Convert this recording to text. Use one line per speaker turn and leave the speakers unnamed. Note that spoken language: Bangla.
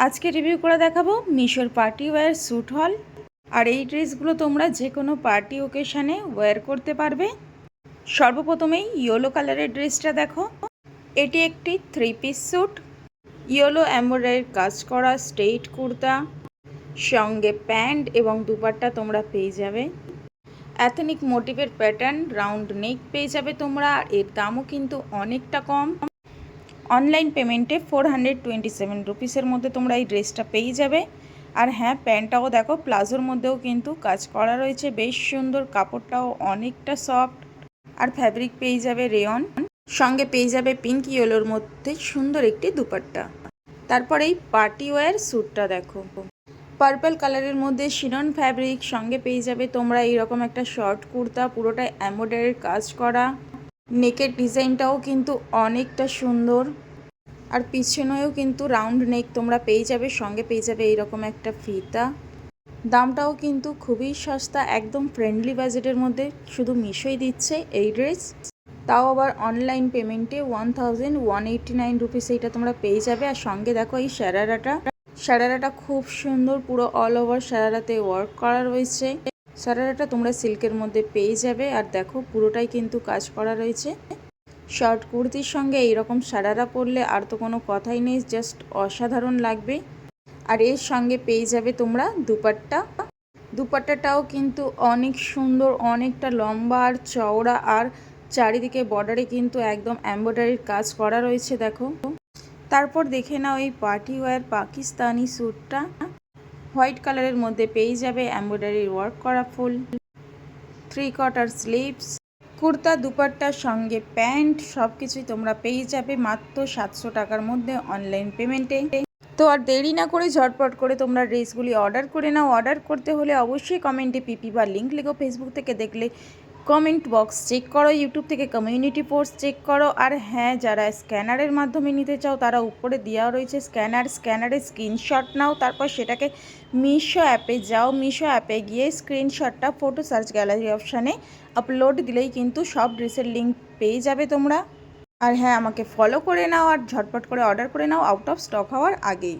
আজকে রিভিউ করে দেখাবো মিশোর পার্টি ওয়্যার স্যুট হল। আর এই ড্রেসগুলো তোমরা যে কোনো পার্টি ওকেশানে ওয়্যার করতে পারবে। সর্বপ্রথমেই ইয়েলো কালারের ড্রেসটা দেখো। এটি একটি 3 পিস স্যুট, ইয়েলো এমব্রয়ডারির কাজ করা স্ট্রেইট কুর্তা, সঙ্গে প্যান্ট এবং দুপাট্টা তোমরা পেয়ে যাবে। এথনিক মোটিভের প্যাটার্ন রাউন্ড নেক পেয়ে যাবে তোমরা। আর এর দামও কিন্তু অনেকটা কম। অনলাইন পেমেন্টে 427 রুপিসের মধ্যে তোমরা এই ড্রেসটা পেয়ে যাবে। আর হ্যাঁ, প্যান্টটাও দেখো প্লাজোর মধ্যেও কিন্তু কাজ করা রয়েছে, বেশ সুন্দর। কাপড়টাও অনেকটা সফট। আর ফ্যাব্রিক পেয়ে যাবে রেয়ন, সঙ্গে পেয়ে যাবে পিঙ্ক ইয়েলোর মধ্যে সুন্দর একটি দুপাট্টা। তারপর এই পার্টি ওয়্যার স্যুটটা দেখো, পার্পল কালারের মধ্যে শিনন ফ্যাব্রিক, সঙ্গে পেয়ে যাবে তোমরা এইরকম একটা শর্ট কুর্তা, পুরোটাই এমব্রয়ডারির কাজ করা। নেকের ডিজাইনটাও কিন্তু অনেকটা সুন্দর। আর পিছনেও কিন্তু রাউন্ড নেক তোমরা পেয়ে যাবে, সঙ্গে পেয়ে যাবে এইরকম একটা ফিতা। দামটাও কিন্তু খুবই সস্তা, একদম ফ্রেন্ডলি বাজেটের মধ্যে শুধু মিশোই দিচ্ছে এই ড্রেস। তাও আবার অনলাইন পেমেন্টে 1189 রুপিস এইটা তোমরা পেয়ে যাবে। আর সঙ্গে দেখো এই সারারাটা খুব সুন্দর, পুরো অল ওভার সারারাতে ওয়ার্ক করা রয়েছে। সারারাটা তোমরা সিল্কের মধ্যে পেয়ে যাবে। আর দেখো পুরোটাই কিন্তু কাজ করা রয়েছে। শর্ট কুর্তির সঙ্গে এইরকম সারারা পরলে আর তো কোনো কথাই নেই, জাস্ট অসাধারণ লাগবে। আর এর সঙ্গে পেয়ে যাবে তোমরা দুপাট্টাটাও কিন্তু অনেক সুন্দর, অনেকটা লম্বা আর চওড়া। আর চারিদিকে বর্ডারে কিন্তু একদম এমব্রয়ডারির কাজ করা রয়েছে দেখো। তারপর দেখে নাও এই পার্টি ওয়্যার পাকিস্তানি স্যুটটা, হোয়াইট কালারের মধ্যে পেয়ে যাবে এমব্রয়ডারির ওয়ার্ক করা ফুল, 3/4 স্লিভস, কুর্তা, দুপাট্টার সঙ্গে প্যান্ট, সব কিছুই তোমরা পেয়ে যাবে মাত্র 700 টাকার মধ্যে অনলাইন পেমেন্টে। তো আর দেরি না করে ঝটপট করে তোমরা ড্রেসগুলি অর্ডার করে নাও। অর্ডার করতে হলে অবশ্যই কমেন্টে পিপি বা লিঙ্ক লেখো। ফেসবুক থেকে দেখলে কমেন্ট বক্স চেক করো, ইউটিউব থেকে কমিউনিটি পোস্ট চেক করো। আর হ্যাঁ, যারা স্ক্যানারের মাধ্যমে নিতে চাও তারা উপরে দেওয়া রয়েছে স্ক্যানারের স্ক্রিনশট নাও, তারপর সেটাকে মিশো অ্যাপে যাও। মিশো অ্যাপে গিয়ে স্ক্রিনশটটা ফটো সার্চ গ্যালারি অপশানে আপলোড দিলেই কিন্তু সব ড্রেসের লিঙ্ক পেয়ে যাবে তোমরা। আর হ্যাঁ, আমাকে ফলো করে নাও আর ঝটপট করে অর্ডার করে নাও আউট অফ স্টক হওয়ার আগেই।